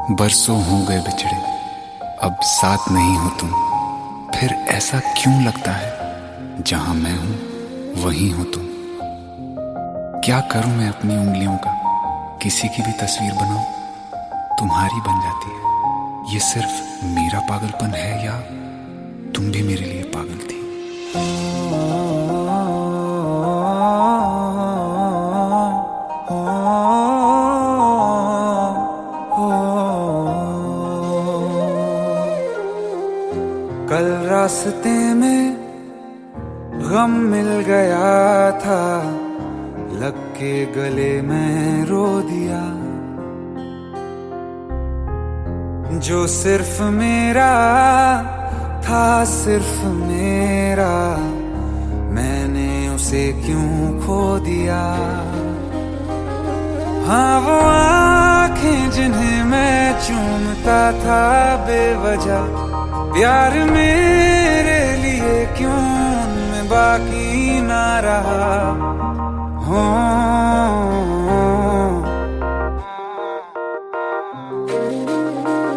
बरसों हो गए बिछड़े, अब साथ नहीं हो तुम। फिर ऐसा क्यों लगता है जहां मैं हूं वहीं हो तुम। क्या करूं मैं अपनी उंगलियों का, किसी की भी तस्वीर बनाऊं तुम्हारी बन जाती है। ये सिर्फ मेरा पागलपन है या तुम भी मेरे लिए पागल थी। कल रास्ते में गम मिल गया था, लग के गले में रो दिया। जो सिर्फ मेरा था, सिर्फ मेरा, मैंने उसे क्यों खो दिया। हाँ वो आंखें जिन्हें मैं चूमता था बेवजह, प्यार मेरे लिए क्यों उनमें बाकी ना रहा। हो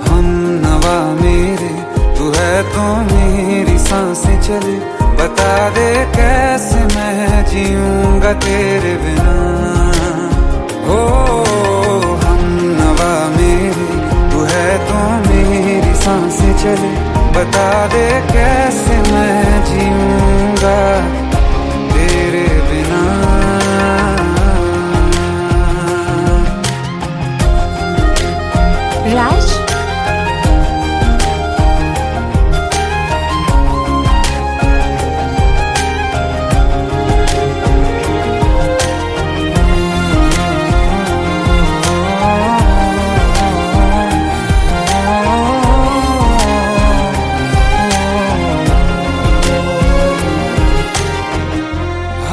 हम नवा मेरे, तू है तो मेरी सांसें चले। बता दे कैसे मैं जीऊंगा तेरे बिना। हो हम नवा मेरे, तू है तो मेरी सांसें चले। बता दे कैसे मैं जीऊंगा तेरे बिना। राज,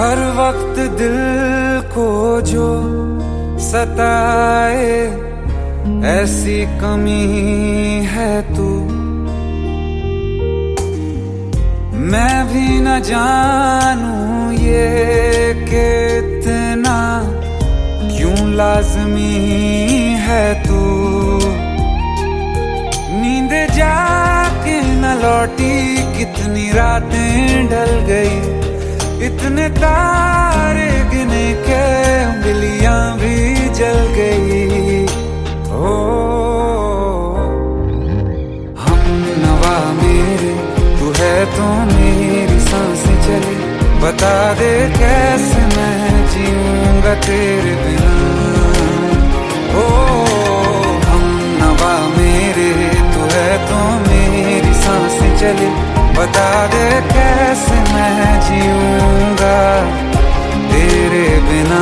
हर वक्त दिल को जो सताए, ऐसी कमी है तू। मैं भी न जानूं ये कि इतना क्यों लाज़मी है तू। नींद जाके न लौटी, कितनी रातें ढल गई। इतने तारे गिने के उंगलियां भी जल गई। ओ हम नवा मेरे, तू है तो मेरी सांसें चली। बता दे कैसे मैं जीऊंगा तेरे बिना। ओ हम नवा मेरे, तू है तो मेरी सांसें चली। बता दे कैसे मैं जीऊंगा तेरे बिना।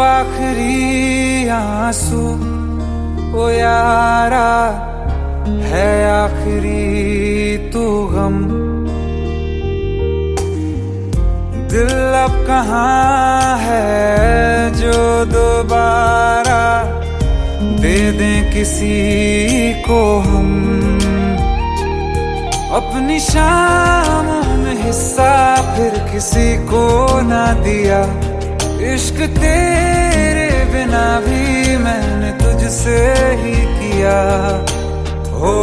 आखिरी आंसू ओ यारा है, आखिरी तू गम। दिल अब कहाँ है जो दोबारा दे दें किसी को हम। अपनी शामों में हिस्सा फिर किसी को ना दिया। इश्क तेरे बिना भी मैंने तुझसे ही किया। हो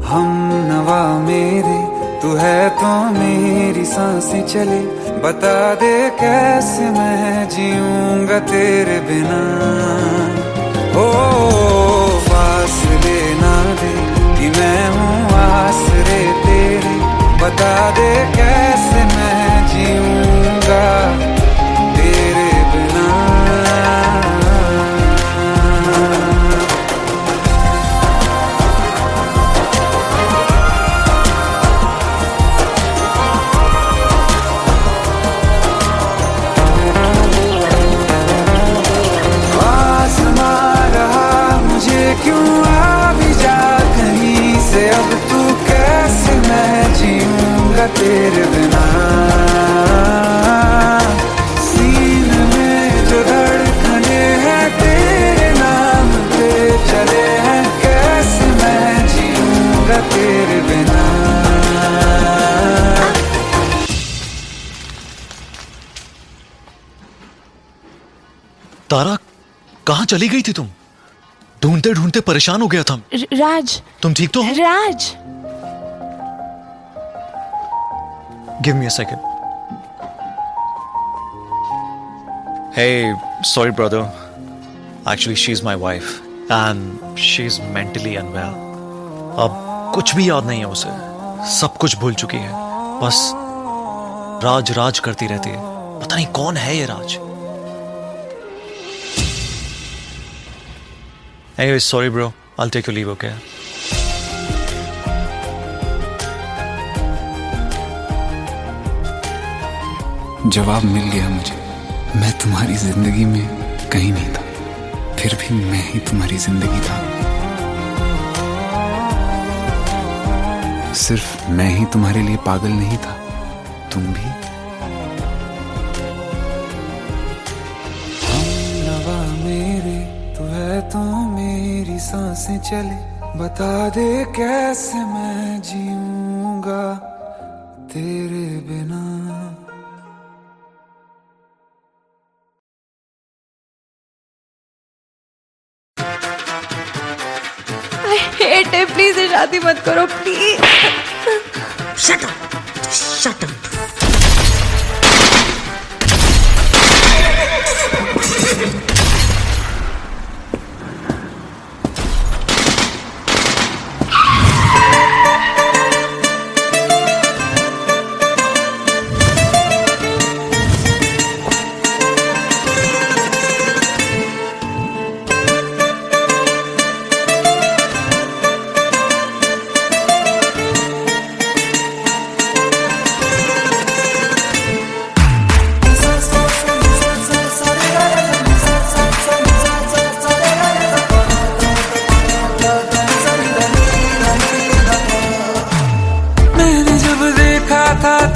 हम नवा मेरे, तू है तो मेरी सांसें चले। बता दे कैसे मैं जीऊंगा तेरे बिना। हो फासले ना दे कि मैं हूँ आसरे तेरे। बता दे कैसे मैं जीऊंगा तेरे बिना। आसमां रहा मुझे तारा, कहाँ चली गई थी तुम? ढूंढते ढूंढते परेशान हो गया था। राज, तुम ठीक तो हो? Raj. Give me a second. Hey, sorry brother. Actually, she's my wife and she's mentally unwell. अब कुछ भी याद नहीं है उसे, सब कुछ भूल चुकी है। बस राज राज करती रहती है। पता नहीं कौन है ये राज। Anyway, sorry bro. I'll take your leave, okay? जवाब मिल गया मुझे। मैं तुम्हारी जिंदगी में कहीं नहीं था, फिर भी मैं ही तुम्हारी जिंदगी था। सिर्फ मैं ही तुम्हारे लिए पागल नहीं था, तुम भी। हमनवा मेरे तू है तो मेरी सांसें चले, बता दे कैसे मैं जीऊंगा तेरे बिना। हेट है, प्लीज ये शादी मत करो please. Shut up! Shut up!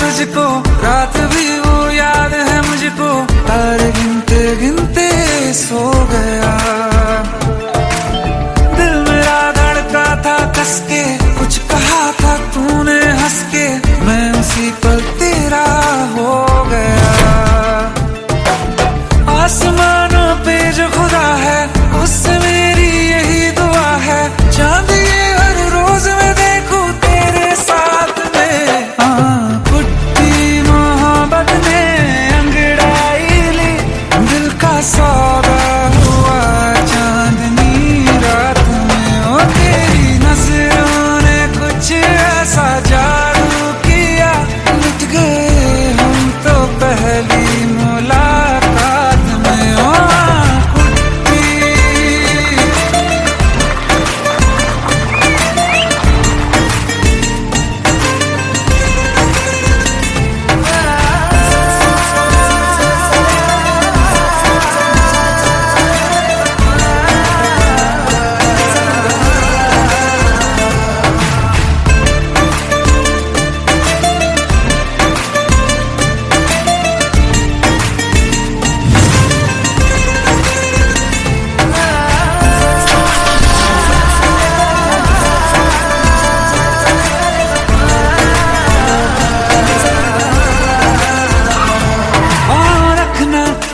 तुझको रात भी वो याद है मुझको, तारे गिनते गिनते सो गया। दिल मेरा धड़का था कस के, कुछ कहा था तूने हंस के, मैं उसी पल तेरा हो गया। आसमानों पे जो खुदा है उससे मेरी यही दुआ है, चांद ये हर रोज मैं देखूं तेरे साथ में। सौदा हुआ चांदनी रात में, ओ तेरी नजरों ने कुछ ऐसा जादू किया, लुट गए हम तो पहली मुलाकात में। ओ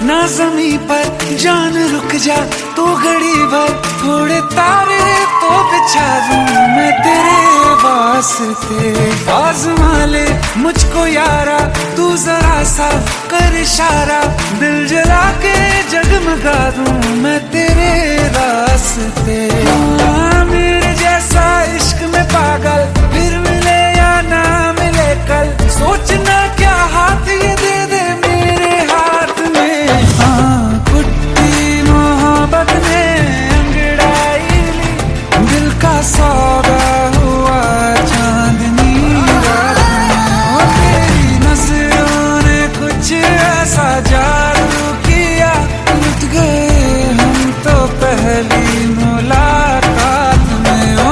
ना ज़मीं पर जान रुक जा तू घड़ी भर, थोड़े तारे तो बिछा दूं मैं तेरे वास्ते। आज़मा ले मुझको यारा तू जरा सा कर इशारा, दिल जला के जगमगा दूं मैं तेरे रास्ते। मेरे जैसा इश्क में पागल फिर मिले या ना मिले कल, सोचना क्या हाथ ये दे दे मेरे हाथ में। कुट्टी मोहब्बत ने अंगड़ाई ली, दिल का सौदा हुआ चांदनी रात में। तेरी नजरों ने कुछ ऐसा जादू किया, लुट गए हम तो पहली मुलाकात में। ओ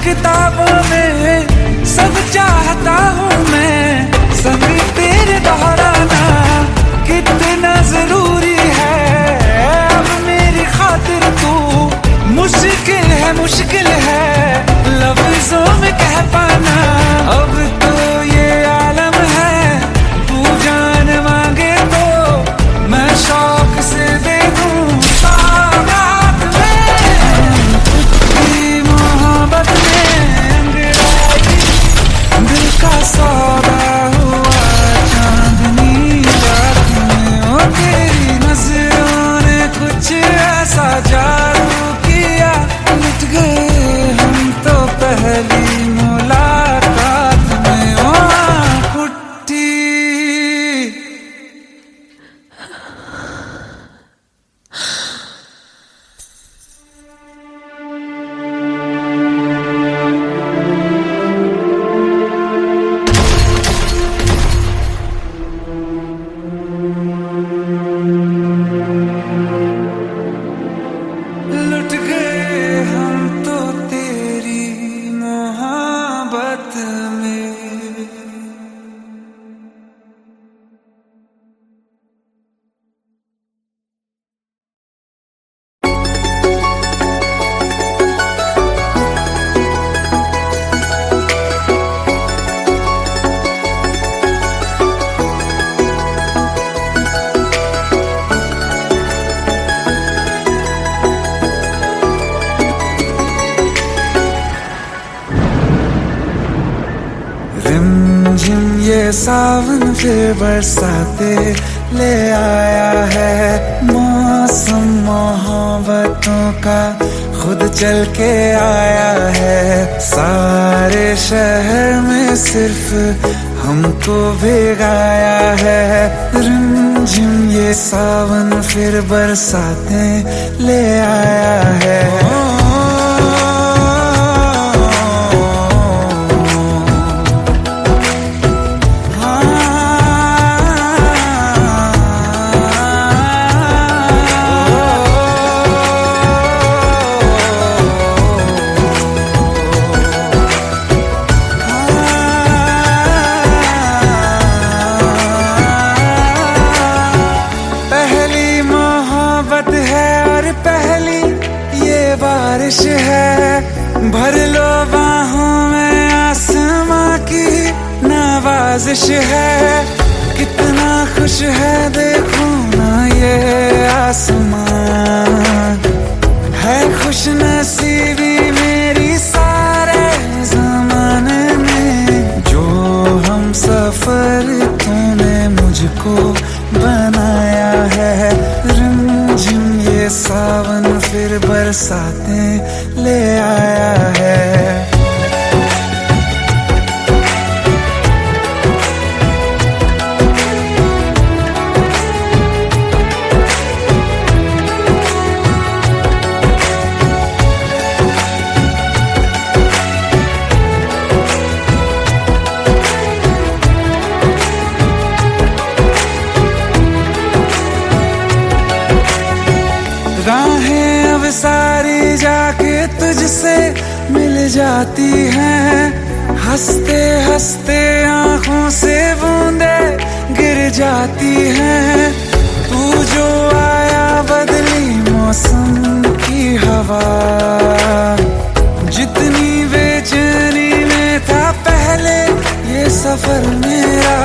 किताबों में सब चाहता हूँ मैं, संग तेरे दोहराना कितना जरूरी है अब मेरे ये सावन फिर बरसाते ले आया है। मौसम मोहब्बतों का खुद चल के आया है। सारे शहर में सिर्फ हमको भिगाया है। रिमझिम ये सावन फिर बरसाते ले आया है। बारिश है भर लो बाहों में, आसमां की नवाजिश है। कितना खुश है देखो ना ये आसमां, है खुश नसीबी मेरी सारे ज़माने में। जो हम सफर तूने मुझको बनाया है। रिमझिम ये सावन फिर बरसाते ले आया है। राहें अब सारी जाके तुझसे मिल जाती हैं। हंसते हंसते आंखों से बूंदे गिर जाती हैं। तू जो आया बदली मौसम की हवा, जितनी बेचैनी में था पहले ये सफर मेरा,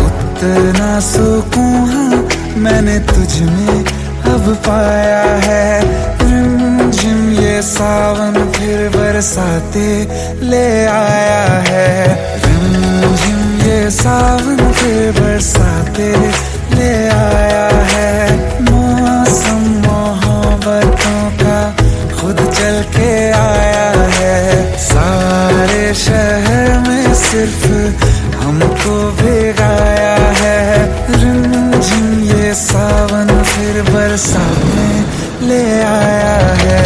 उतना सुकून मैंने तुझ में अब पाया है। रिमझिम ये सावन फिर बरसाते ले आया है। रिमझिम ये सावन फिर बरसाते ले आया है। मौसम मोहब्बतों का खुद चल के आया है। सारे शहर में सिर्फ हमको भिगाया है। रिमझिम ये सावन फिर बरसाते ले आया है।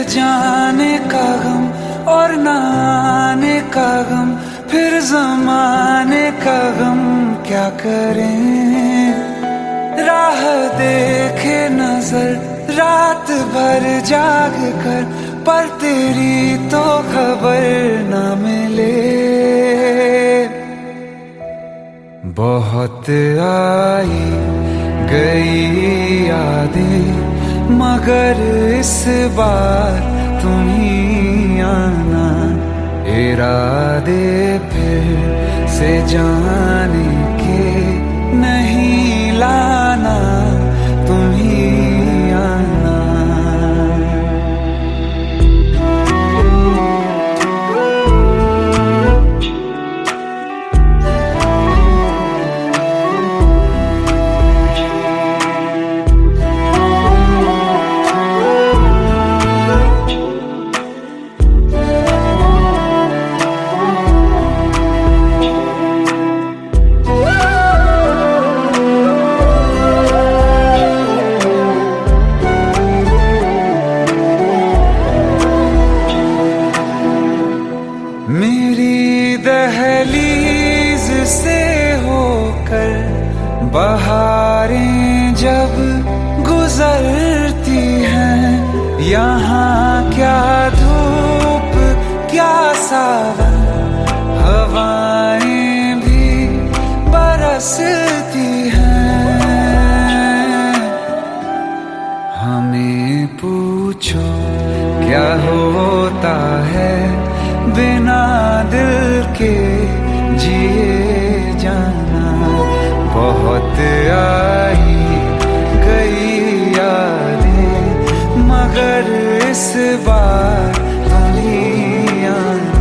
जाने का गम और न आने का गम, फिर जमाने का गम क्या करें। राह देखे नजर रात भर जाग कर, पर तेरी तो खबर न मिले। बहुत आई गई यादें, मगर इस बार तुम ही आना। इरादे फिर से जाने के नहीं लाना, तुम ही आना। यहाँ क्या धूप क्या सावन, हवाएं भी बरसती हैं। हमें पूछो क्या होता है बिना दिल के जिए जाना। बहुत आई गई यादें मगर इस बार तुम ही आना।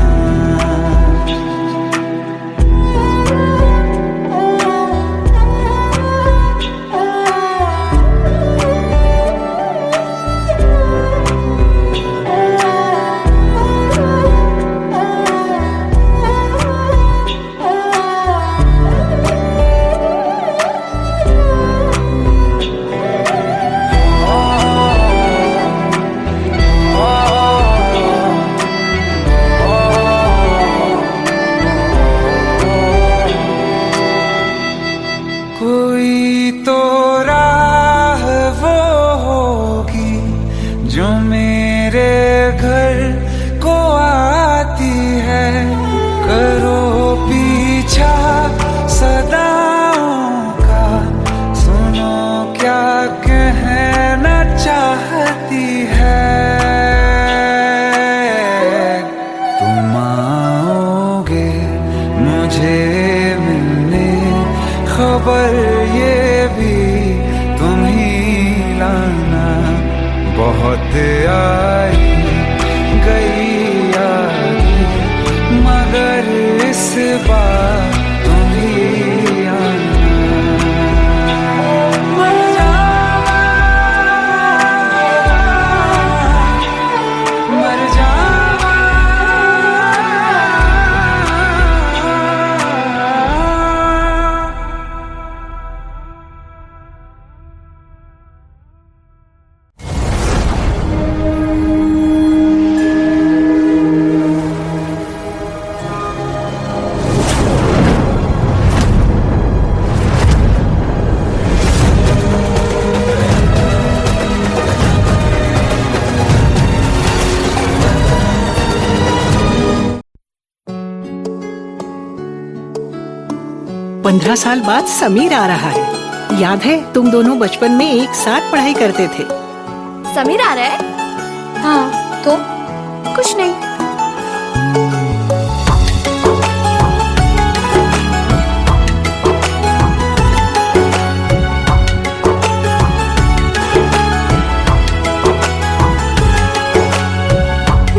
कोई तो राह वो होगी जो मेरे घर को आती है। करो पीछा सदाओं का, सुनो क्या कहना चाहती है। तुम आओगे मुझे मिलने, खबर ये भी तुम ही लाना। बहुत आई गई यादें मगर इस बार तुम ही आना। मर जावा, मर जावा। पंद्रह साल बाद समीर आ रहा है। याद है तुम दोनों बचपन में एक साथ पढ़ाई करते थे। समीर आ रहा है? हाँ तो कुछ नहीं।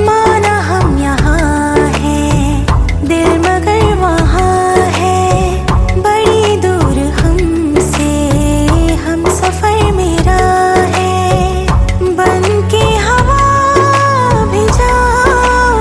माना हम यहाँ हैं, दिल मगर वहाँ है, बड़ी दूर हमसे हम सफर मेरा है। बन के हवा भी जाओ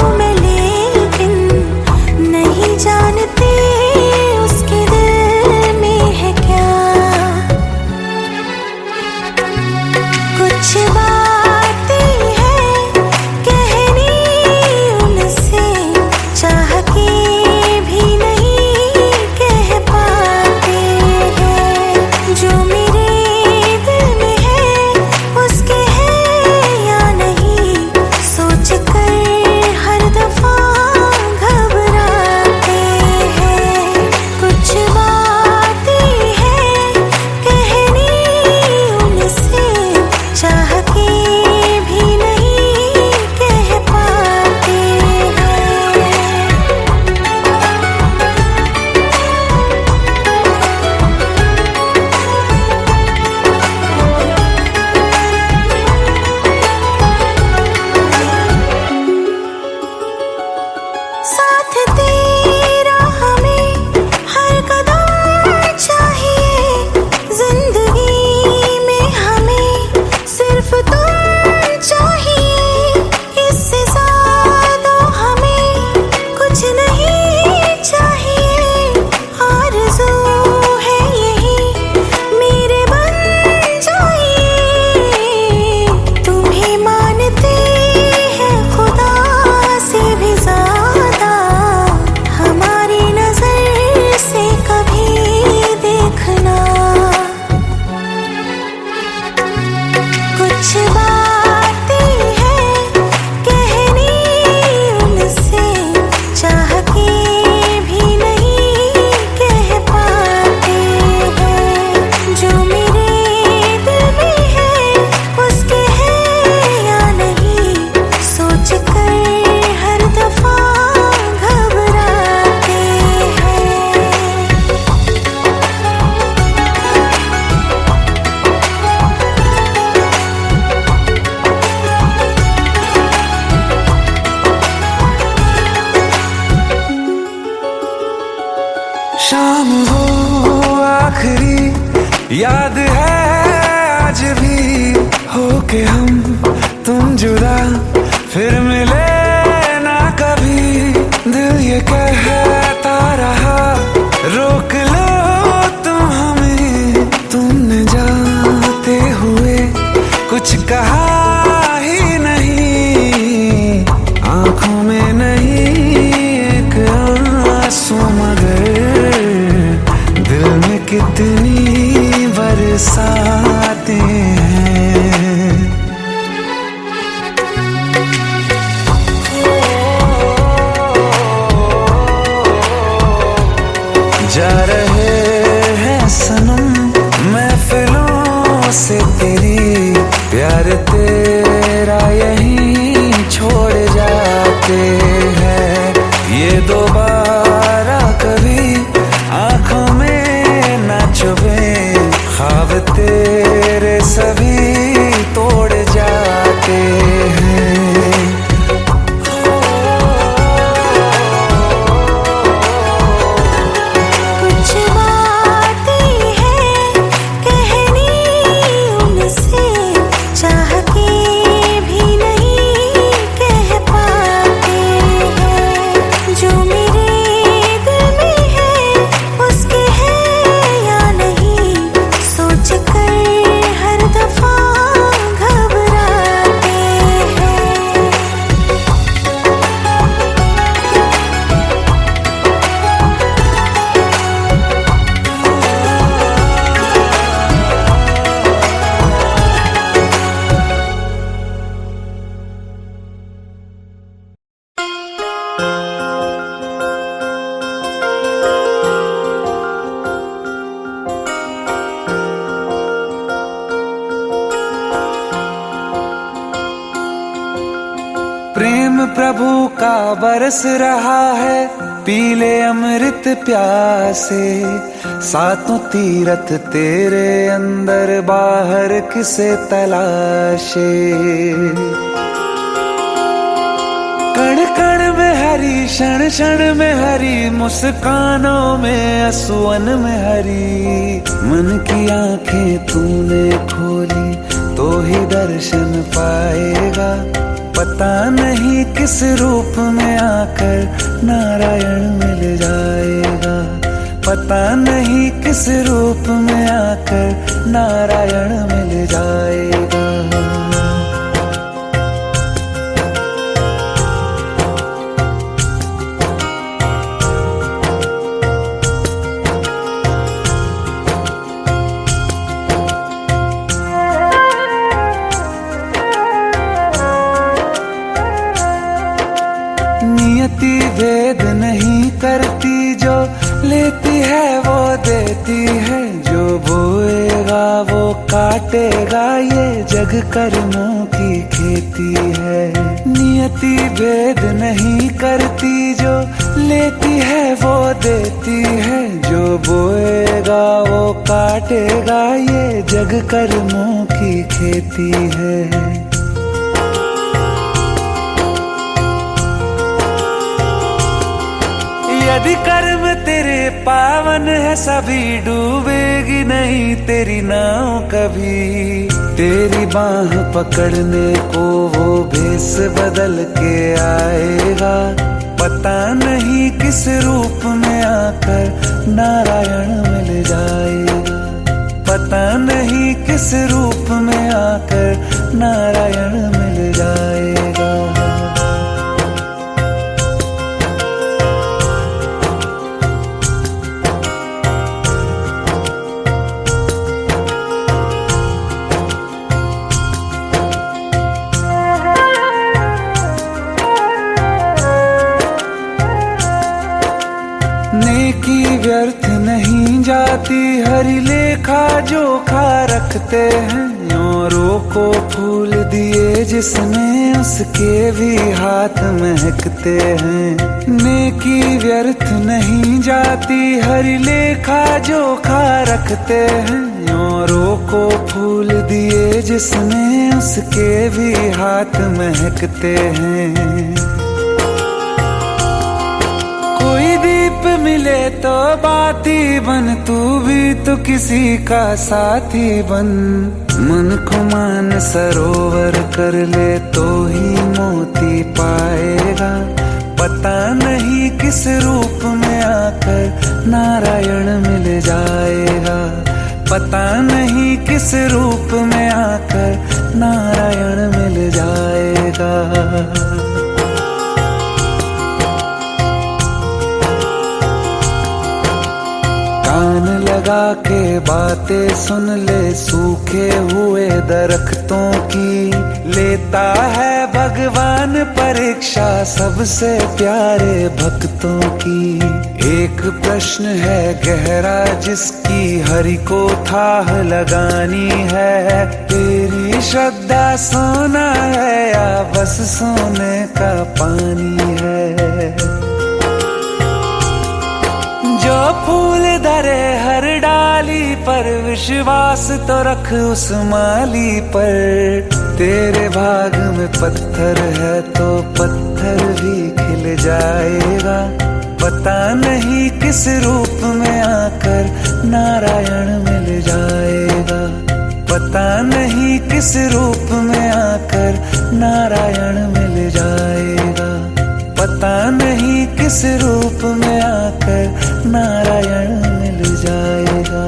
कि हम तुम जुदा फिर मिले ना कभी। दिल ये कहता रहा रोक लो तुम हमें, तुमने जाते हुए कुछ कहा ही नहीं। आंखों में नहीं एक आंसू मगर दिल में कितनी बरसाते हैं। जा रहे हैं सनम महफिलों से तेरी, प्यार तेरा यहीं छोड़ जाते हैं। ये दोबारा कभी आंखों में ना चुभे, ख्वाब तेरे सभी तोड़ जाते हैं। कुछ बातें हैं कहनी उनसे, चाह के भी नहीं कह पाते हैं। जो मेरे दिल में है उसके है या नहीं, सोच कर हर दफा घबराते हैं। प्रेम प्रभु का बरस रहा है, पीले अमृत प्यासे। सातों तीरथ तेरे अंदर बाहर किसे तलाशे। कण कण में हरी, क्षण क्षण में हरी, मुस्कानों में असुवन में हरी। मन की आंखें तूने खोली तो ही दर्शन पाएगा। पता नहीं किस रूप में आकर नारायण मिल जाएगा। पता नहीं किस रूप में आकर नारायण मिल जाएगा। नियति भेद नहीं करती, जो लेती है वो देती है। जो बोएगा वो काटेगा, ये जग कर्मों की खेती है। नियति भेद नहीं करती, जो लेती है वो देती है। जो बोएगा वो काटेगा, ये जग कर्मों की खेती है। यदि कर्म तेरे पावन है सभी, डूबेगी नहीं तेरी नाव कभी। तेरी बाह पकड़ने को वो भेष बदल के आएगा। पता नहीं किस रूप में आकर नारायण मिल जाएगा। पता नहीं किस रूप में आकर नारायण मिल जाएगा। नेकी व्यर्थ नहीं जाती, हरि लेखा जोखा रखते हैं। औरों को फूल दिए जिसने, उसके भी हाथ महकते हैं। नेकी व्यर्थ नहीं जाती, हरि लेखा जोखा रखते हैं। औरों को फूल दिए जिसने, उसके भी हाथ महकते हैं। कोई दीप मिले तो बाती बन, तू भी तो किसी का साथी बन। मन को मान सरोवर कर ले तो ही मोती पाएगा। पता नहीं किस रूप में आकर नारायण मिल जाएगा। पता नहीं किस रूप में आकर नारायण मिल जाएगा। कान लगा के बातें सुन ले सूखे हुए दरख्तों की। लेता है भगवान परीक्षा सबसे प्यारे भक्तों की। एक प्रश्न है गहरा जिसकी हरि को थाह लगानी है। तेरी श्रद्धा सोना है या बस सोने का पानी है। जो फूल धरे हर डाली पर विश्वास तो रख उस माली पर। तेरे भाग में पत्थर है तो पत्थर भी खिल जाएगा। पता नहीं किस रूप में आकर नारायण मिल जाएगा। पता नहीं किस रूप में आकर नारायण मिल जाएगा। पता नहीं किस रूप में आकर नारायण मिल जाएगा।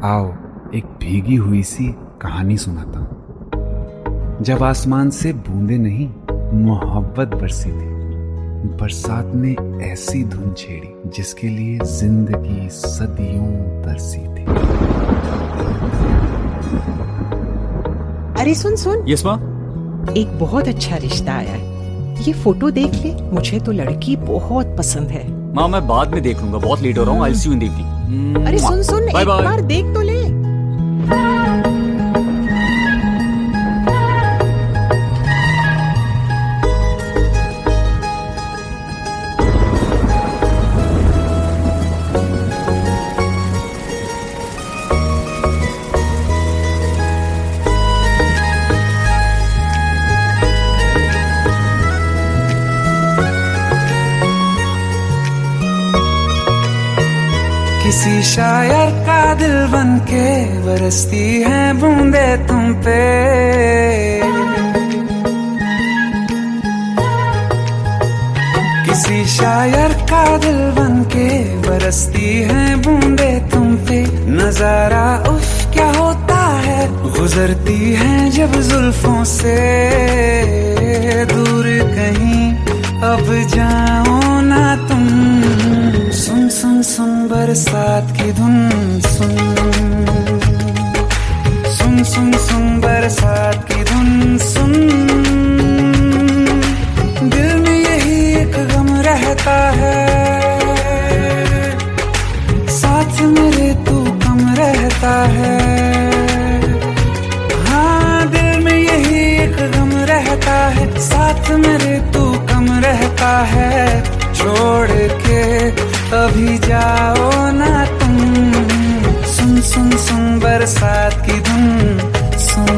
आओ एक भीगी हुई सी कहानी सुनाता हूं। जब आसमान से बूंदे नहीं मोहब्बत बरसी थी। बरसात ने ऐसी धुन छेड़ी जिसके लिए जिंदगी सदियों तरसी थी। अरे सुन सुन, यस माँ। एक बहुत अच्छा रिश्ता आया है। ये फोटो देख ले, मुझे तो लड़की बहुत पसंद है। माँ मैं बाद में देख लूंगा, बहुत लेट हो रहा हूँ। आई सी यू इन द इवनिंग। अरे सुन सुन, एक बार देख तो ले। किसी शायर का दिल बन के बरसती है बूंदे तुम पे। किसी शायर का दिल बन के बरसती है बूंदे तुम पे। नजारा उफ क्या होता है, गुजरती है जब जुल्फों से। दूर कहीं अब जाओ ना तुम। सुन सुन सुन बरसात की धुन सुन। सुन सुन सुन बरसात की धुन सुन। दिल में यही एक गम रहता है, साथ मेरे तू कम रहता है। हाँ दिल में यही एक गम रहता है, साथ मेरे तू कम रहता है। छोड़ के अभी जाओ ना तुम। सुन सुन सुन बरसात की धुन सुन।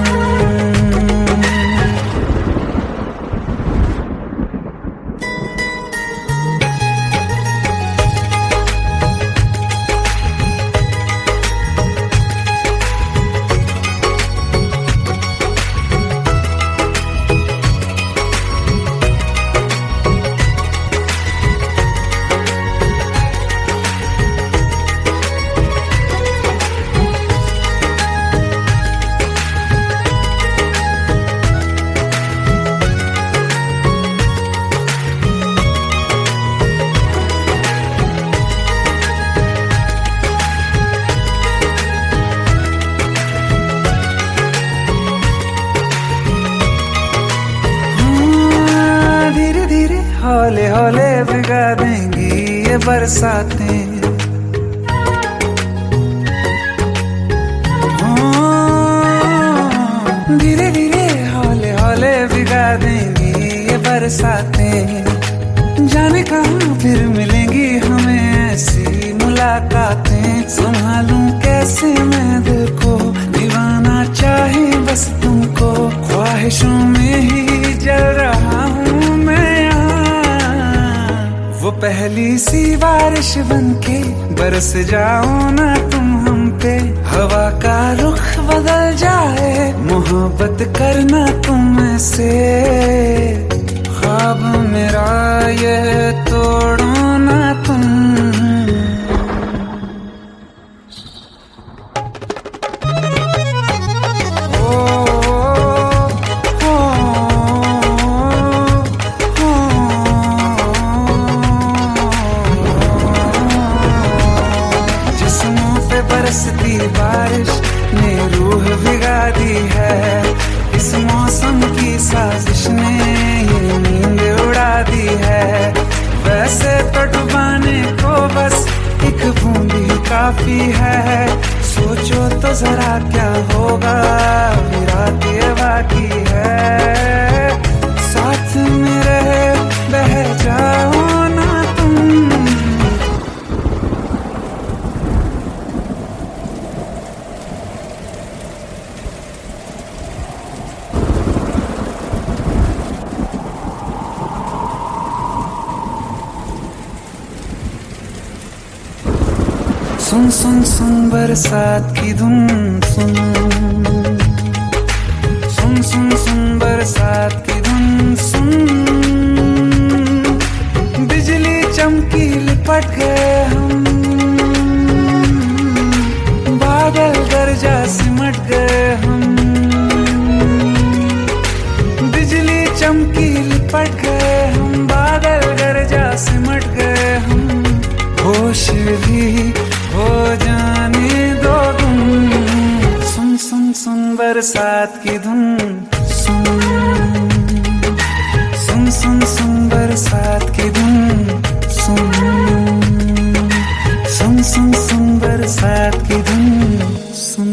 हौले हौले भिगा देंगी ये बरसातें। धीरे धीरे हौले हौले देंगी ये बरसातें, जाने कहाँ फिर मिलेंगी हमें ऐसी मुलाकातें। संभालूं कैसे मैं दिल को, दीवाना चाहे बस तुमको, ख्वाहिशों में ही जल रहा हूँ मैं यहाँ। वो पहली सी बारिश बनके बरस जाओ ना तुम हम पे, हवा का रुख बदल जाए, मोहब्बत करना तुम से। ख्वाब मेरा ये तोड़ो ना तुम। बरसती बारिश ने रूह भिगा दी है, इस मौसम की साजिश ने ये नींद उड़ा दी है। वैसे तो डुबाने को बस एक बूंद ही काफी है, सोचो तो जरा क्या होगा रात ये बाकी है। साथ मेरे बह जाओ ना तुम। सुन सुन सुन बरसात की धुन सुन, सुन सुन सुन बरसात की धुन सुन। बिजली चमकी लिपट गए हम, बादल गरजा सिमट गए हम। बिजली चमकी लिपट गए हम, बादल गरजा सिमट गए हम। होश भी हो जाने दो तुम, सुन सुन सुन बरसात की धुन सुन, सुन सुन सुन बरसात की धुन सुन, सुन सुन सुन बरसात की धुन सुन।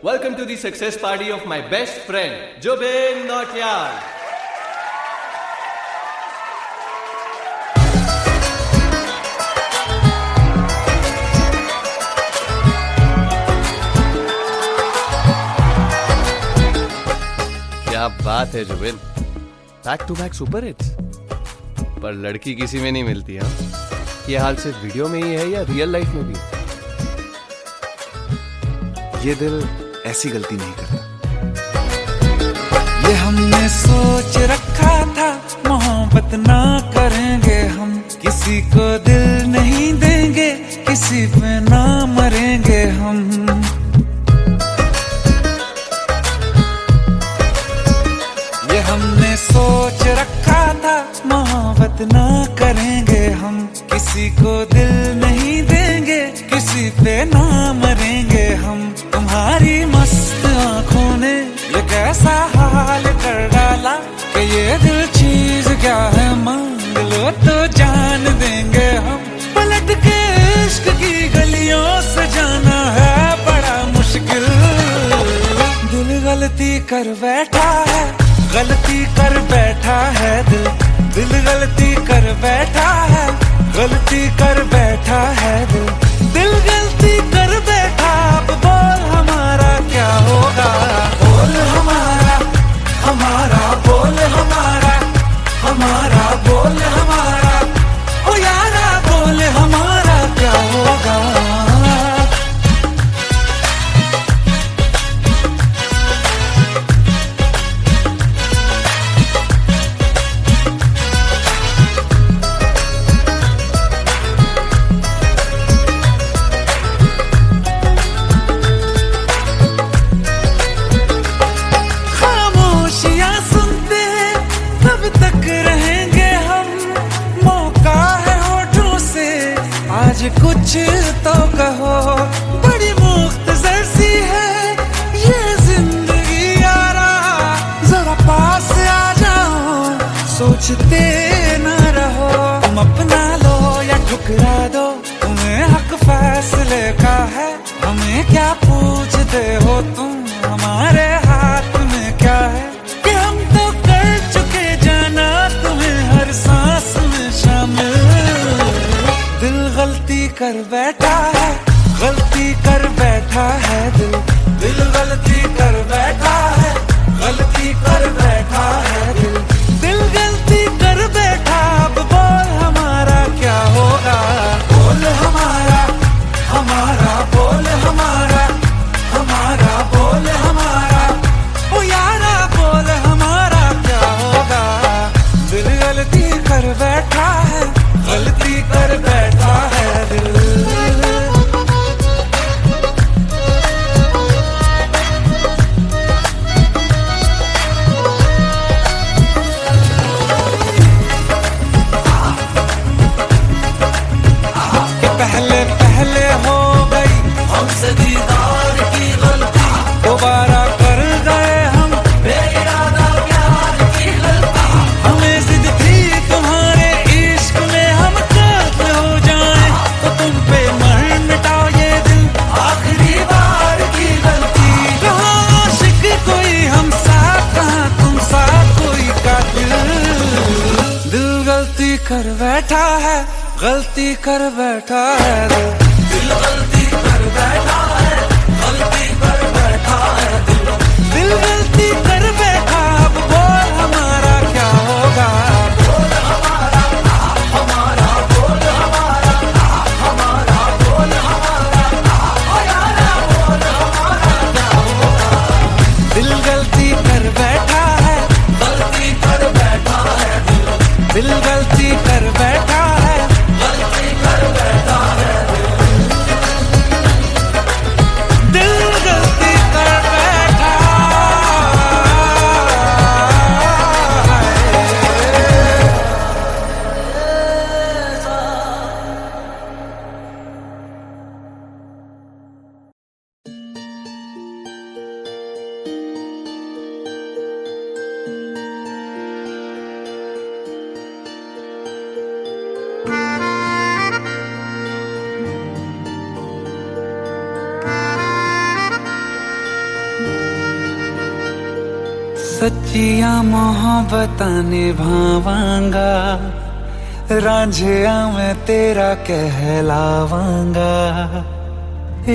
Welcome to the success party of my best friend, Jobin Nautiyal. क्या बात है Zubin, back to back super hits. पर लड़की किसी में नहीं मिलती। हाँ, ये हाल सिर्फ वीडियो में ही है या रियल लाइफ में भी? ये दिल ऐसी गलती नहीं करता। ये हमने सोच रखा था मोहब्बत ना करेंगे हम, किसी को दिल नहीं देंगे, किसी पे ना मरेंगे हम। ये हमने सोच रखा था मोहब्बत ना करेंगे हम, किसी को दिल नहीं देंगे, किसी पे ना मरेंगे हम। तुम्हारी मस्त आंखों ने ये कैसा हाल कर डाला कि ये दिल चीज क्या है मांग लो तो जान देंगे हम। पलट के इश्क की गलियों से जाना है बड़ा मुश्किल। दिल गलती कर बैठा है, गलती कर बैठा है दिल, दिल गलती कर बैठा है, गलती कर बैठा है दिल, दिल गलती कर बैठा। अब बोल हमारा क्या होगा, बोल हमारा, हमारा बोल हमारा, हमारा बोल हमारा, ओ यारा बोल हमारा क्या होगा। पूछते हो तुम हमारे हाथ में क्या है कि हम तो कर चुके जाना तुम्हें हर सांस में शामिल। दिल गलती कर बैठा है, गलती कर बैठा है दिल, दिल गलती कर बैठा है, गलती कर बैठा है दिल, दिल गलती कर बैठा। अब बोल हमारा क्या होगा, बोल हमारा, हमारा बोल हमारा, हमारा बोल हमारा, ओ यारा बोल हमारा क्या होगा। दिल गलती कर बैठा है, गलती कर बैठा है दिल। पहले पहले हो गई हमसे दीदार की गलती, दोबारा कर गए हम बेइरादा प्यार की गलती। हमें जिद थी तुम्हारे इश्क में हम काफिर हो जाएं, तो तुम पे मर मिटाओ ये दिल आखिरी बार की गलती। कहाँ आशिक कोई हम साथ, कहाँ तुम साथ कोई कातिल। दिल गलती कर बैठा है, गलती कर बैठा है दिल, दिल गलती कर बैठा है, गलती कर बैठा है दिल, दिल गलती कर बैठा। अब बोल हमारा क्या होगा, बोल हमारा, हमारा बोल हमारा, हमारा बोल हमारा, ओ यारा बोल हमारा क्या होगा। दिल गलती कर बैठा है, गलती कर बैठा है दिल, दिल गलती कर बैठा है, गलती कर बैठा है दिल, गलती कर बैठा सच्चिया मोहब्बतां निभावांगा, रांझिया मैं तेरा कहलावांगा।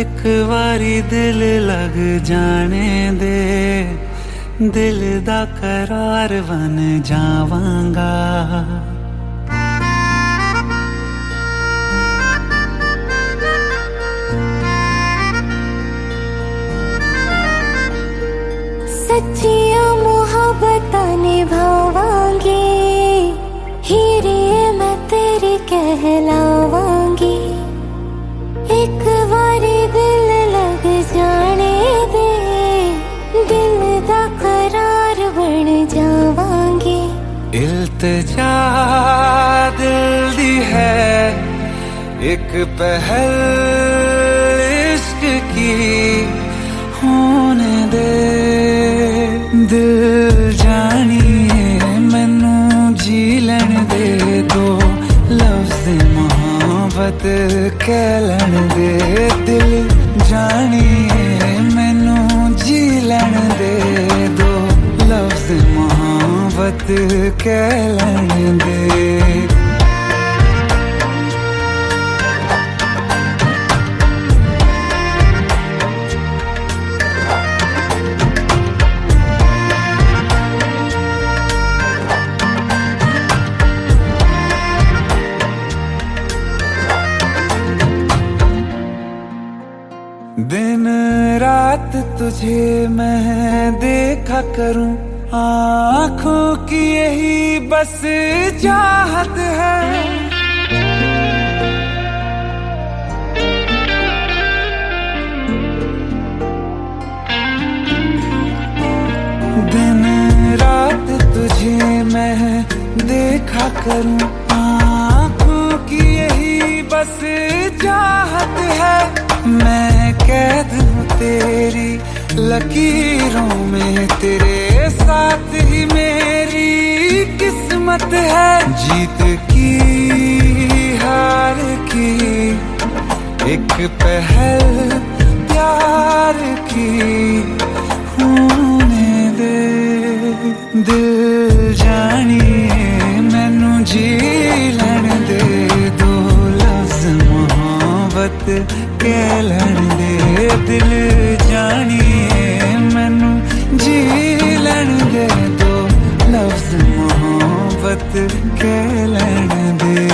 एक बारी दिल लग जाने दे, दिल दा करार बन जावांगा। सच्चिया मोहब्बतां निभावांगी, हीरे मैं तेरी कहलावांगी। एक बारी दिल लग जाने दे, दिल दा करार बन जावांगी। इल्तिजा दिल दी है एक पहल इश्क की होने दे। दिल जानिए मैनू जी लैन दे, दो लफ्ज़ मोहब्बत कह लैन दे। दिल जानिए मैनू जी लैन दे, दो लफ्ज़ मोहब्बत कह लैन दे। दिन रात तुझे मैं देखा करूं, आँखों की यही बस चाहत है। दिन रात तुझे मैं देखा करूं, आँखों की यही बस चाहत है। मैं कैद हूँ तेरी लकीरों में, तेरे साथ ही मेरी किस्मत है। जीत की हार की एक पहल प्यार की होने दे। दिल जानिए मैनू जी लैण दे, दो लफ्ज मोहब्बत कह लैण दे। दिल जानिए मैनू जी लैण दे, दो लफ्ज मोहब्बत कह लैण दे।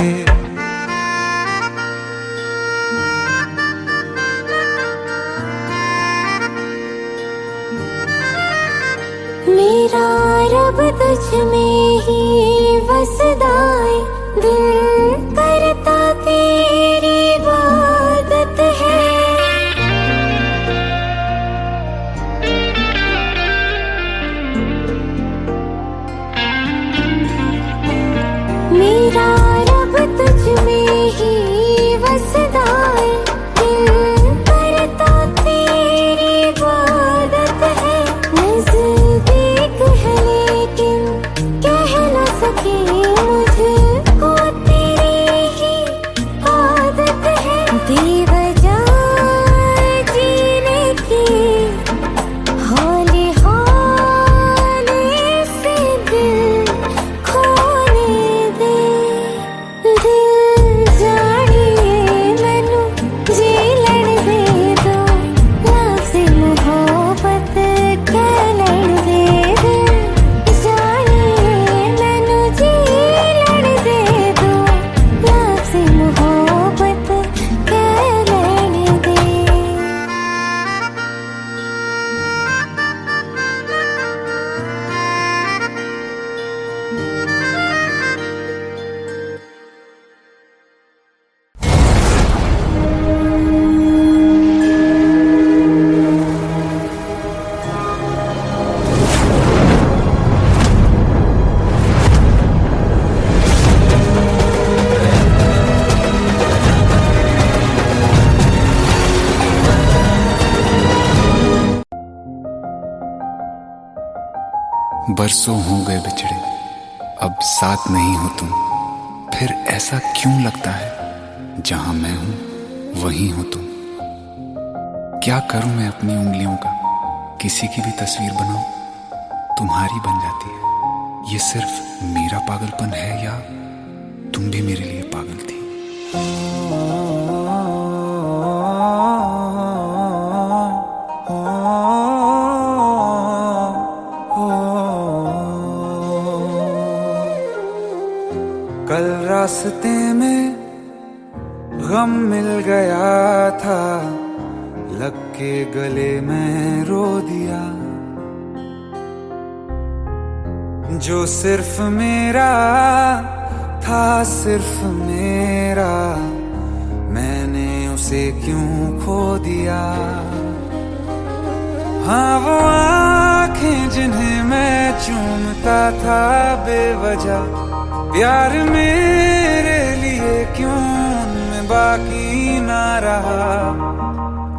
मेरा रब तुझ में ही वसदा है, दिल करता तेरी इबादत है। मेरा रब तुझ में ही वसदा है, दिल करता तेरी इबादत है। नज़दीक है लेकिन कह न सके, मुझको तेरी ही आदत है। बेवजह जीने की हौले हौले से दिल खोने दे। दिल जानिए मैनू जी लैण दे, दो लफ्ज़ मोहब्बत कह लैण दे। दिल जानिए मैनू जी लैण दे, दो लफ्ज़ मोहब्बत कह लैण दे। बरसों हो गए बिछड़े, अब साथ नहीं हो तुम। फिर ऐसा क्यों लगता है जहां मैं हूं वहीं हो तुम। क्या करूं मैं अपनी उंगलियों का, किसी की भी तस्वीर बनाऊं तुम्हारी बन जाती है। ये सिर्फ मेरा पागलपन है या तुम भी मेरे लिए पागल थी। कल रास्ते में गम मिल गया था, लग के गले में रो दिया। जो सिर्फ मेरा था, सिर्फ मेरा, मैंने उसे क्यों खो दिया। हाँ वो आंखें जिन्हें मैं चूमता था बेवजह, प्यार मेरे लिए क्यों उनमें बाकी ना रहा।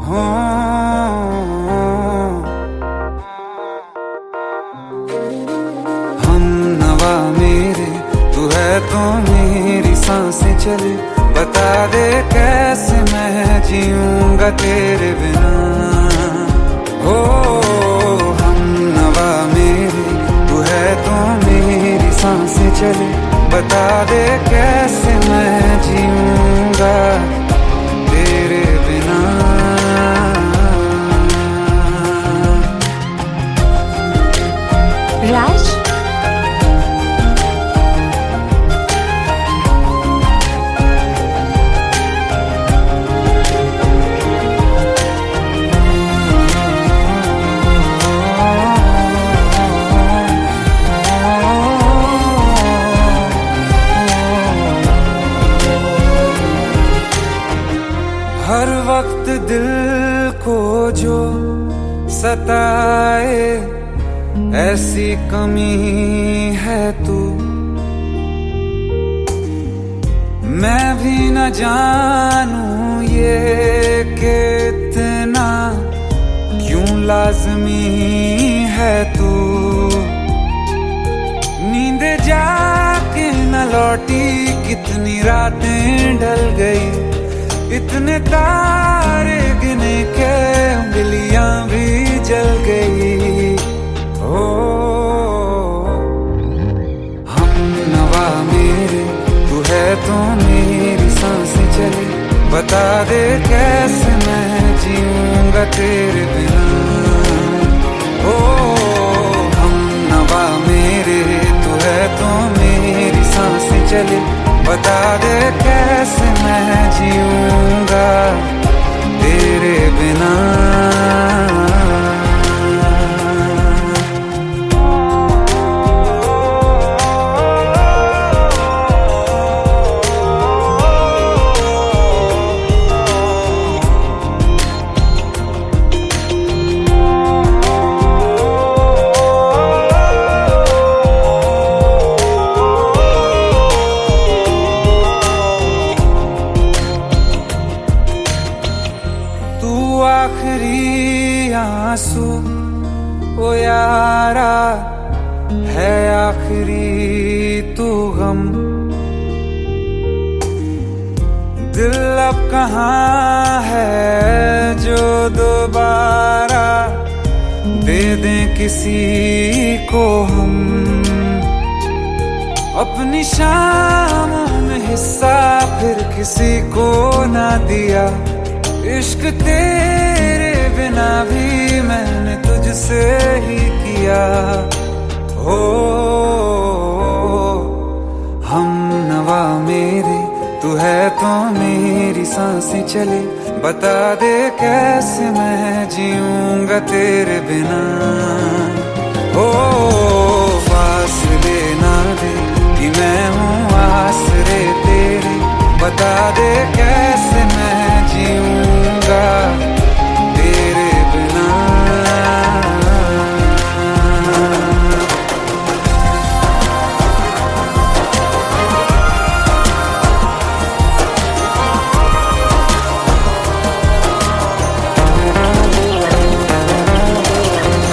हो हम नवा मेरे, तू है तो मेरी सांसें चले। बता दे कैसे मैं जीऊंगा तेरे बिना। हो हम नवा मेरे, तू है तो मेरी सांसें चले। बता दे कैसे मैं जीऊंगा तेरे बिना। राज, हर वक्त दिल को जो सताए, ऐसी कमी है तू। मैं भी न जानूं ये कि इतना क्यों लाज़मी है तू। नींद जाके न लौटी, कितनी रातें ढल गई, इतने तारे गिने के उंगलियां भी जल गई। ओ हम नवा मेरे तू है तो मेरी सांसें चले, बता दे कैसे मैं जीऊंगा तेरे बिना। ओ हम नवा मेरे तू है तो मेरी सांसें चले, बता दे कैसे मैं जीऊंगा तेरे बिना। आखिरी आंसू ओ यारा है, आखिरी तू गम। दिल अब कहाँ है जो दोबारा दे दें किसी को हम। अपनी शामों में हिस्सा फिर किसी को ना दिया, इश्क तेरे बिना भी मैंने तुझसे ही किया। हो हम नवा मेरे तू है तो मेरी सांसें चले, बता दे कैसे मैं जीऊंगा तेरे बिना। ओ फासले ना दे कि मैं हूँ आसरे तेरे, बता दे कैसे मैं जीऊंगा तेरे बिना।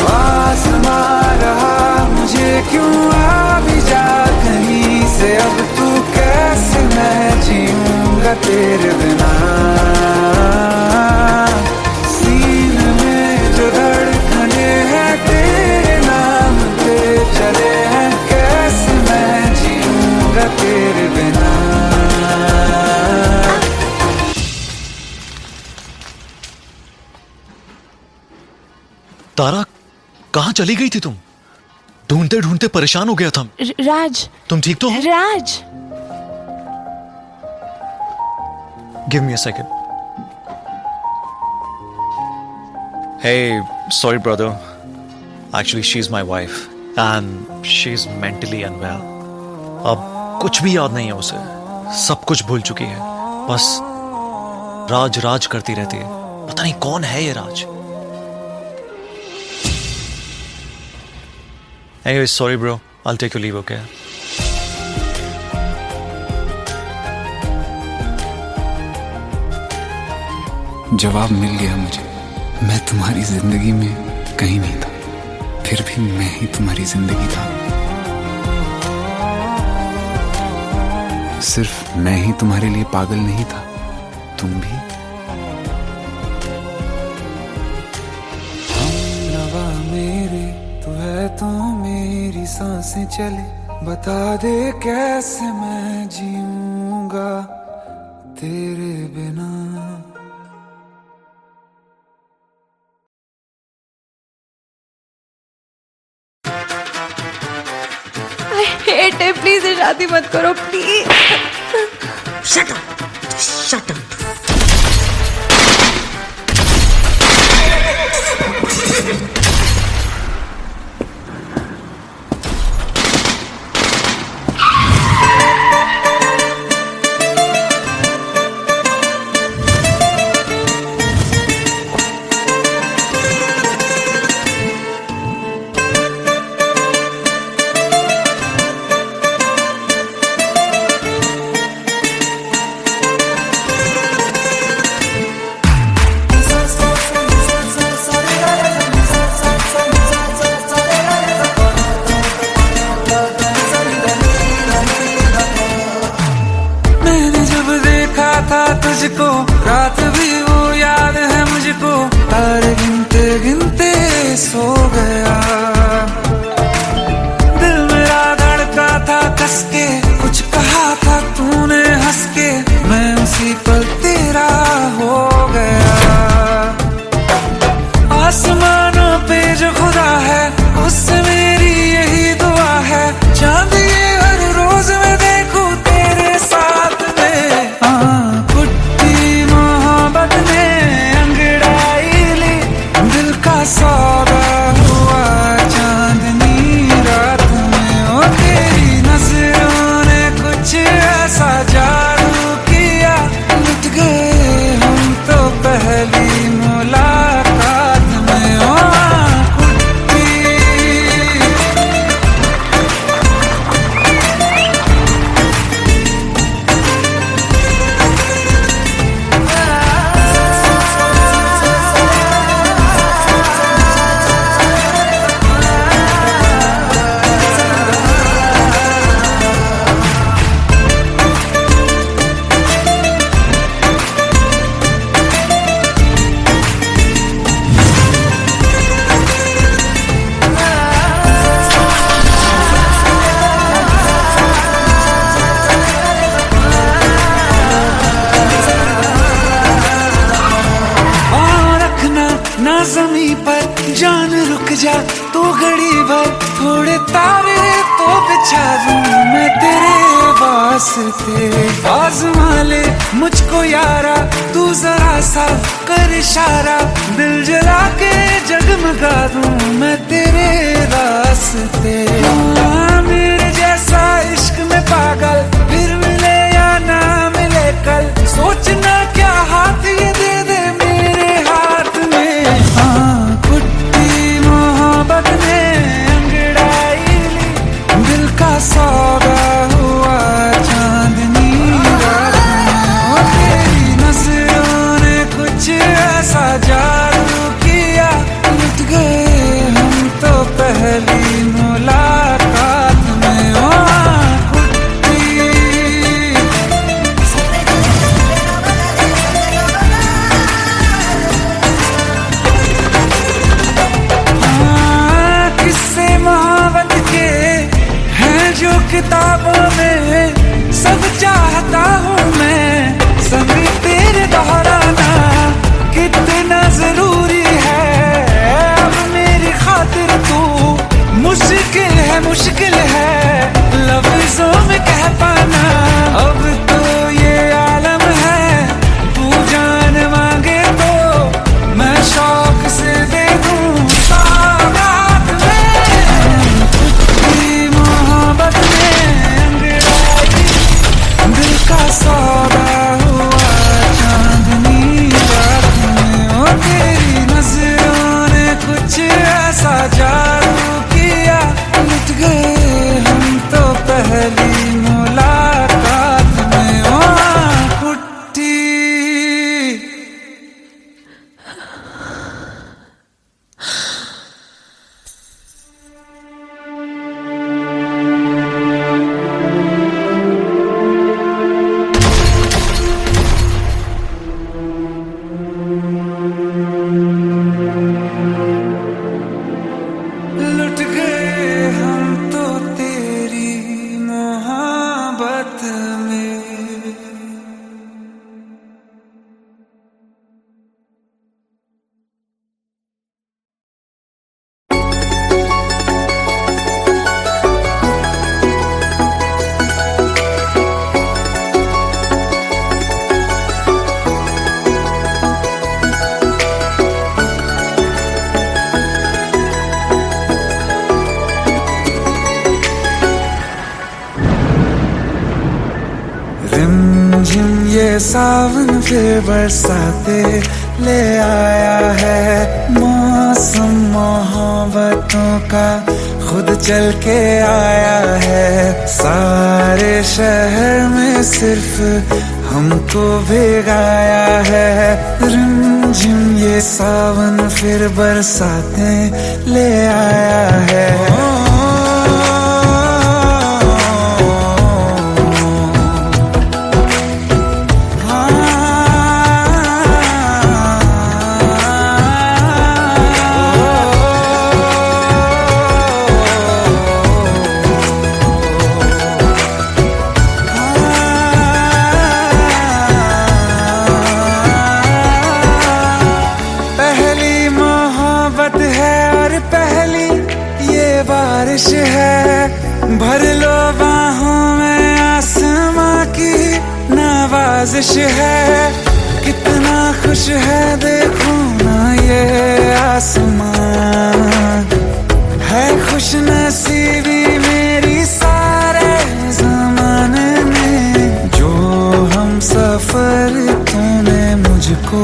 आसमां रहा मुझे क्यों आ भी जा कहीं से, अब तू कैसे मैं जीऊंगा तेरे बिना। सीने में जो धड़कने हैं तेरे नाम पे चले हैं, कैसे मैं जीऊंगा तेरे बिना। तारा, कहाँ चली गई थी तुम? ढूंढते ढूंढते परेशान हो गया था। राज, तुम ठीक तो हो? राज। Give me a second. Hey, sorry brother. Actually, she's my wife and she's mentally unwell. अब कुछ भी याद नहीं है उसे, सब कुछ भूल चुकी है। बस राज राज करती रहती है। पता नहीं कौन है ये राज। Anyway, sorry bro. I'll take your leave, okay? जवाब मिल गया मुझे। मैं तुम्हारी जिंदगी में कहीं नहीं था, फिर भी मैं ही तुम्हारी जिंदगी था। सिर्फ मैं ही तुम्हारे लिए पागल नहीं था, तुम भी। हम नवा मेरे तू है तो मेरी सांसें चले, बता दे कैसे मैं जीऊंगा तेरे बिना। हेट है, प्लीज शादी मत करो please. Shut up, shut up. सो गया। दिल मेरा धड़का था कस के, कुछ कहा था तूने हंस के, मैं उसी पल तेरा हो गया। आसमानों पे जो खुदा है उससे मेरी यही दुआ है, चांद ये हर रोज मैं देखूं तेरे साथ में। कुट्टी मोहब्बत ने अंगड़ाई ली, दिल का सौदा हुआ चांदनी रात में। ओ तेरी नजरों ने कुछ ऐसा जादू किया, लुट गए हम तो पहली मुलाकात में। ओ कुट्टी ना ज़मीं पर जान रुक जा तू घड़ी भर, थोड़े तारे तो बिछा दूं मैं तेरे वास्ते। आज़मा ले मुझको यारा तू जरा सा कर इशारा, दिल जला के जगमगा दूं मैं तेरे रास्ते। मेरे जैसा इश्क में पागल फिर मिले या ना मिले कल, सोचना क्या हाथ ये दे दे मेरे हाथ में। कुट्टी मोहब्बत ने अंगड़ाई ली, दिल का सौदा हुआ चांदनी रात में। ओ तेरी नजरों ने कुछ ऐसा जादू किया, लुट गए हम तो पहली मुलाकात में। ओ कुट्टी किस्से मोहब्बत के हैं जो किताबों में, सब चाहता हूँ मैं संग तेरे दोहराना, कितना जरूरी है अब मेरी खातिर तू। मुश्किल है लफ्जों में कह पाना, अब तो ये आलम है तू जान मांगे तो मैं शौक से दे दूं सौगात में। कुट्टी मोहब्बत ने अंगड़ाई, दिल का सौदा हुआ चांदनी रात में। ओ तेरी नजरों ने कुछ ऐसा जादू किया, लुट गए हम तो पहली मुलाकात में। ओ कुट्टी लुट गए हम तो तेरी मोहब्बत में। रिमझिम ये सावन फिर बरसाते ले आया है, मौसम मोहब्बतों का खुद चल के आया है। सारे शहर में सिर्फ हमको भिगाया है। रिमझिम ये सावन फिर बरसाते ले आया है। प्यार पहली ये बारिश है, भर लो बाहों में आसमां की नवाजिश है। कितना खुश है देखो ना ये आसमां, है खुश नसीबी मेरी सारे ज़माने में। जो हम सफर तूने मुझको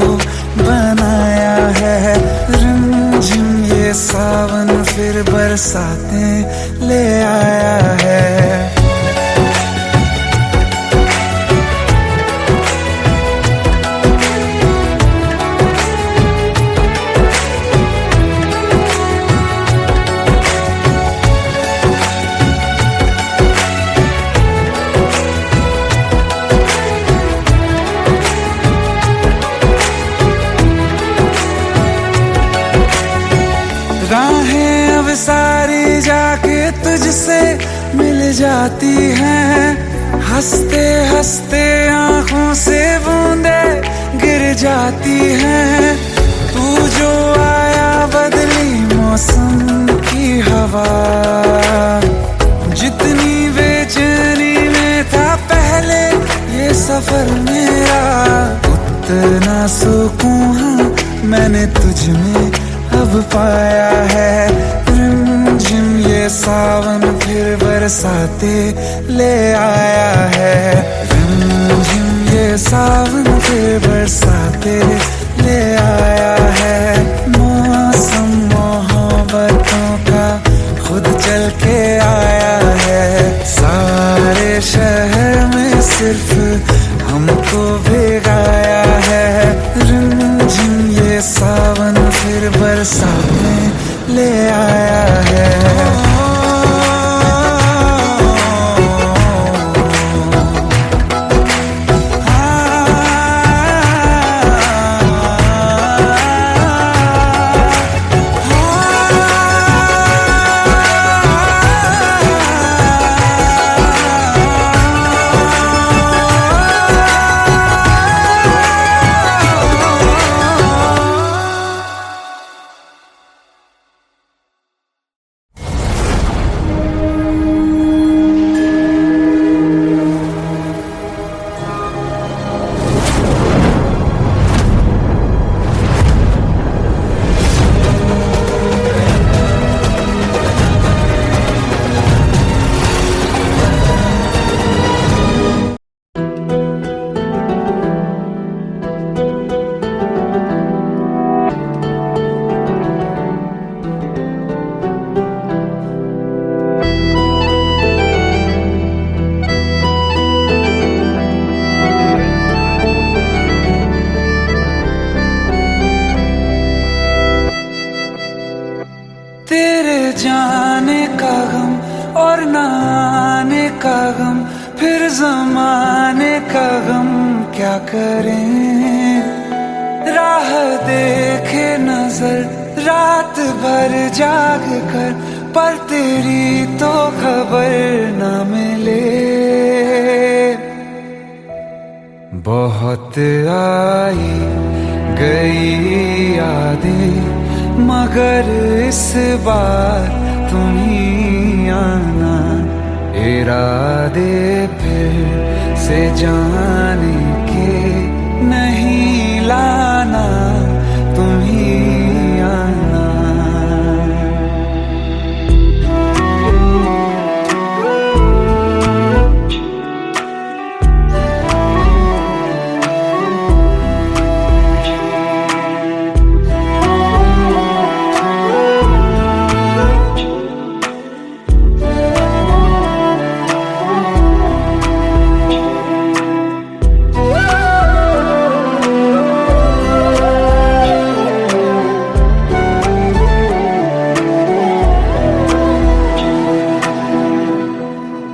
बनाया है, रिमझिम ये सावन फिर बरसातें ले आया है। राहें अब सारी जाके तुझसे मिल जाती हैं, हंसते हंसते आंखों से बूंदे गिर जाती हैं। तू जो आया बदली मौसम की हवा, जितनी बेचैनी में था पहले ये सफर मेरा, उतना सुकून मैंने तुझ में अब पाया है। रिमझिम ये सावन फिर बरसाते ले आया है, रिमझिम ये सावन फिर बरसाते ले आया है। मौसम मोहब्बतों का खुद चल के आया है, सारे शहर में सिर्फ हमको भिगाया है। रिमझिम ये सावन फिर बरसातें ले आया है। तेरे जाने का गम और न आने का गम, फिर जमाने का गम क्या करें। राह देखे नजर रात भर जाग कर, पर तेरी तो खबर न मिले। बहुत आई गई यादें मगर इस बार तुम ही आना, इरादे फिर से जाने के नहीं लाना, तुम ही आना।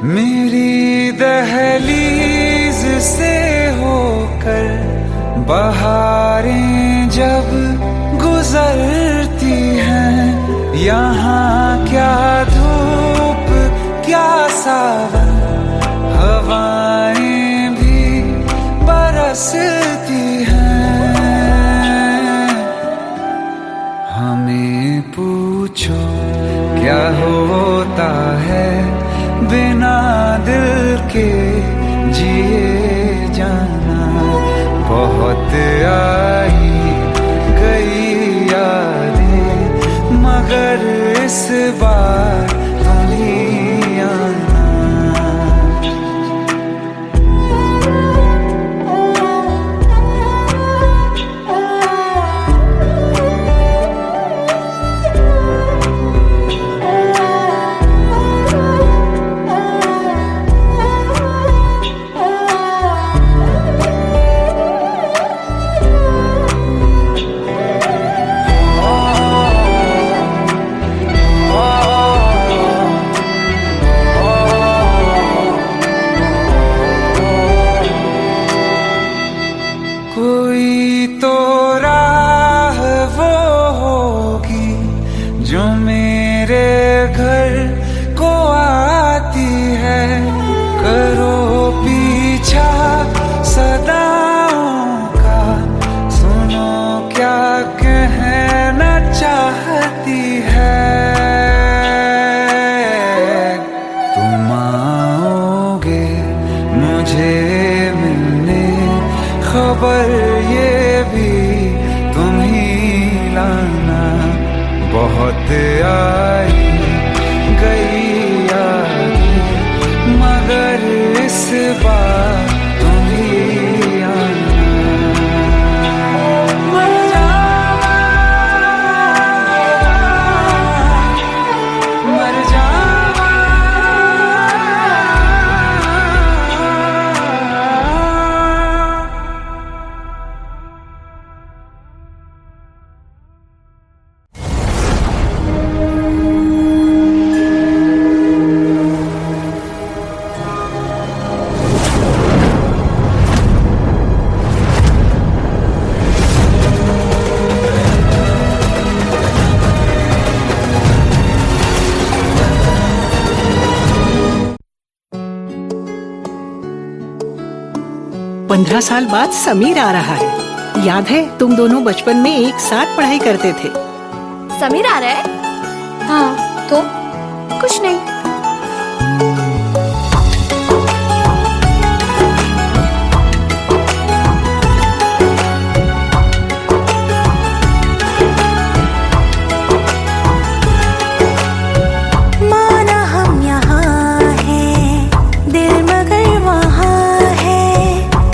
मेरी दहलीज से होकर बहारें जब गुजरती हैं, यहाँ क्या धूप क्या सावन, हवाएं भी बरसती हैं। हमें पूछ पूछो क्या होता है बिना दिल के जिए जाना। बहुत आई गई यादें मगर इस बार तुम ही आना। कोई तो राह वो होगी जो मेरे घर को आती है। करो पीछा सदाओं का, सुनो क्या कहना चाहती है। तुम आओगे मुझे मिलने, खबर ये भी तुम ही लाना। बहुत आई गई यादें मगर इस बार तुम ही आना। मर जावा, मर जावा। पंद्रह साल बाद समीर आ रहा है। याद है तुम दोनों बचपन में एक साथ पढ़ाई करते थे। समीर आ रहा है? हाँ, तो कुछ नहीं। माना हम यहाँ हैं, दिल मगर वहाँ है।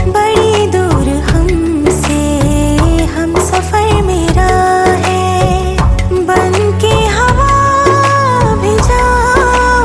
बड़ी दूर हमसे हम सफर मेरा है। बन के हवा भी जाऊं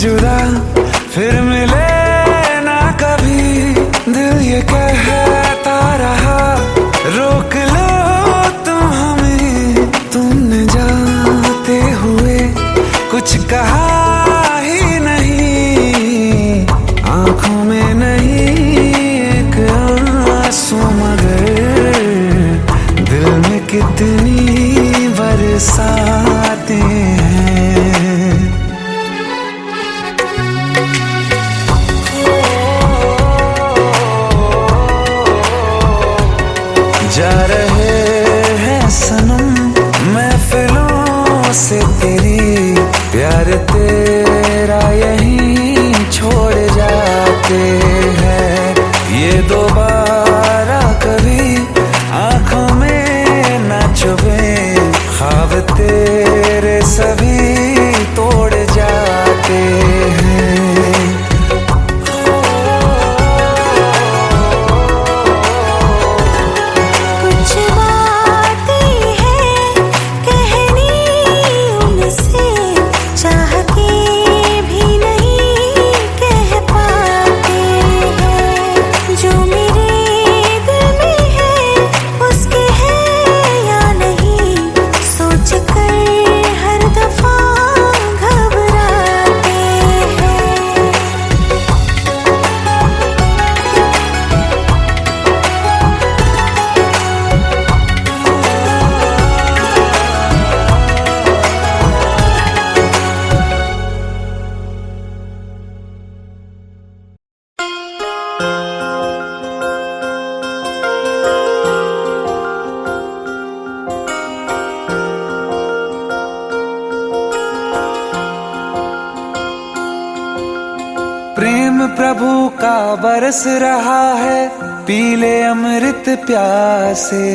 जुदा फिर मिले ना कभी, दिल ये कहता रहा रोक लो तुम हमें, तुमने जाते हुए कुछ कहा ही नहीं, आंखों में नहीं एक आंसू मगर दिल में कितनी बरसाते हैं। जा रहे हैं सनम महफिलों से तेरी, प्यार तेरा यहीं छोड़ जाते हैं, ये दोबारा कभी आंखों में ना चुभे, ख्वाब तेरे सभी तोड़ जाते हैं। कुछ बातें हैं कहनी उनसे, चाह के भी नहीं कह पाते हैं, जो मेरे दिल में है उसके है या नहीं, सोच कर हर दफा घबराते हैं। प्रेम प्रभु का बरस रहा है, पीले अमृत प्यासे,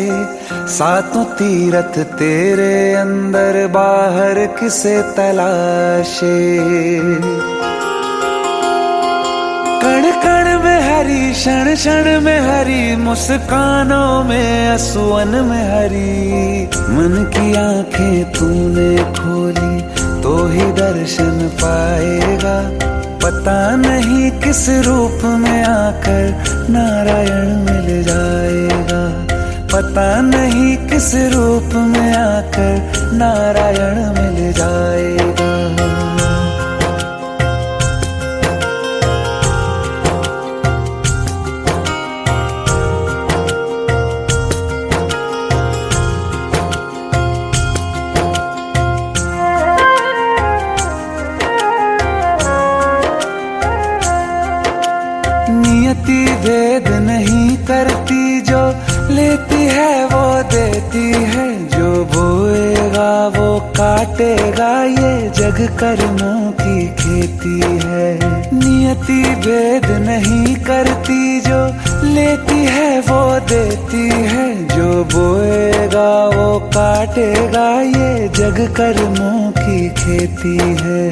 सातों तीरथ तेरे अंदर बाहर किसे तलाशे, कण कण में हरी क्षण क्षण में हरी, मुस्कानों में असुवन में हरी, मन की आंखें तूने खोली तो ही दर्शन पाएगा, पता नहीं किस रूप में आकर नारायण मिल जाएगा, पता नहीं किस रूप में आकर नारायण मिल जाएगा। नियति भेद नहीं करती, जो लेती है वो देती है, जो बोएगा वो काटेगा, ये जग कर्मों की खेती है। नियति भेद नहीं करती, जो लेती है वो देती है, जो बोएगा वो काटेगा, ये जग कर्मों की खेती है।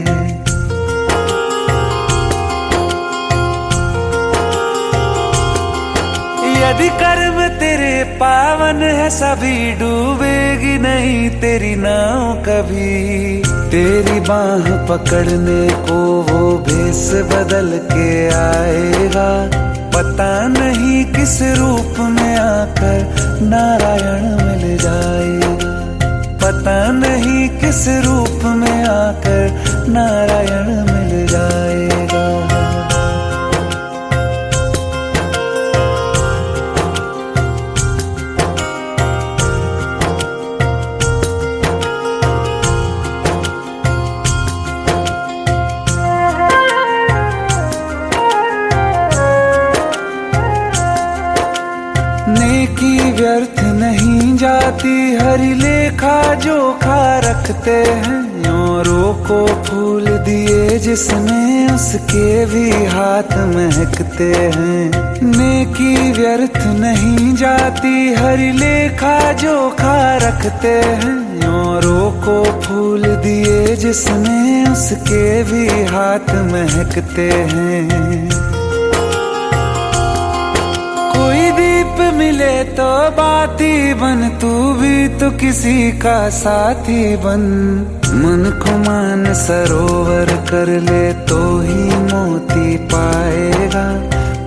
यदि कर्म तेरे पावन है सभी, डूबेगी नहीं तेरी नाव कभी, तेरी बाह पकड़ने को वो भेष बदल के आएगा, पता नहीं किस रूप में आकर नारायण मिल जाएगा, पता नहीं किस रूप में आकर नारायण मिल जाएगा। नेकी व्यर्थ नहीं जाती, हरि लेखा जोखा रखते हैं, औरों को फूल दिए जिसने उसके भी हाथ महकते हैं। नेकी व्यर्थ नहीं जाती, हरि लेखा जोखा रखते हैं, औरों को फूल दिए जिसने उसके भी हाथ महकते हैं। कोई दीप मिले तो बाती बन, तू भी तो किसी का साथी बन। मन को मान सरोवर कर ले तो ही मोती पाएगा,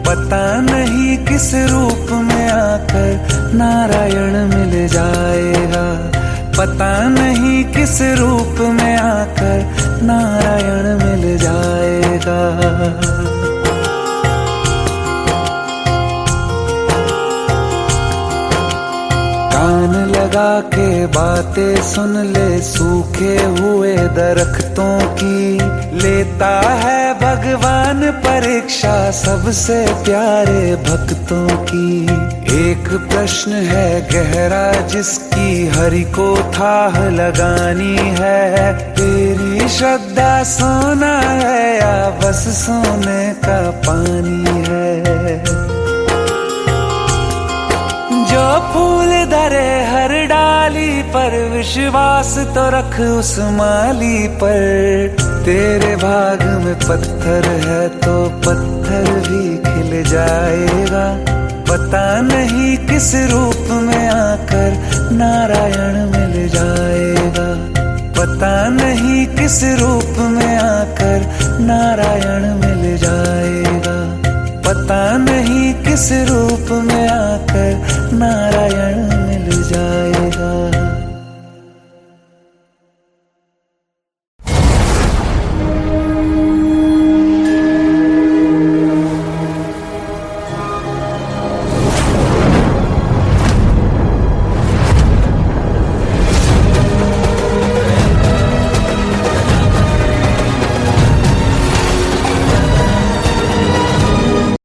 पता नहीं किस रूप में आकर नारायण मिल जाएगा, पता नहीं किस रूप में आकर नारायण मिल जाएगा। कान लगा के बातें सुन ले सूखे हुए दरख्तों की, लेता है भगवान परीक्षा सबसे प्यारे भक्तों की। एक प्रश्न है गहरा जिसकी हरि को थाह लगानी है, तेरी श्रद्धा सोना है या बस सोने का पानी है। जो फूल धरे हर डाली पर, विश्वास तो रख उस माली पर। तेरे भाग में पत्थर है तो पत्थर भी खिल जाएगा, पता नहीं किस रूप में आकर नारायण मिल जाएगा, पता नहीं किस रूप में आकर नारायण मिल जाएगा, पता नहीं किस रूप में आकर नारायण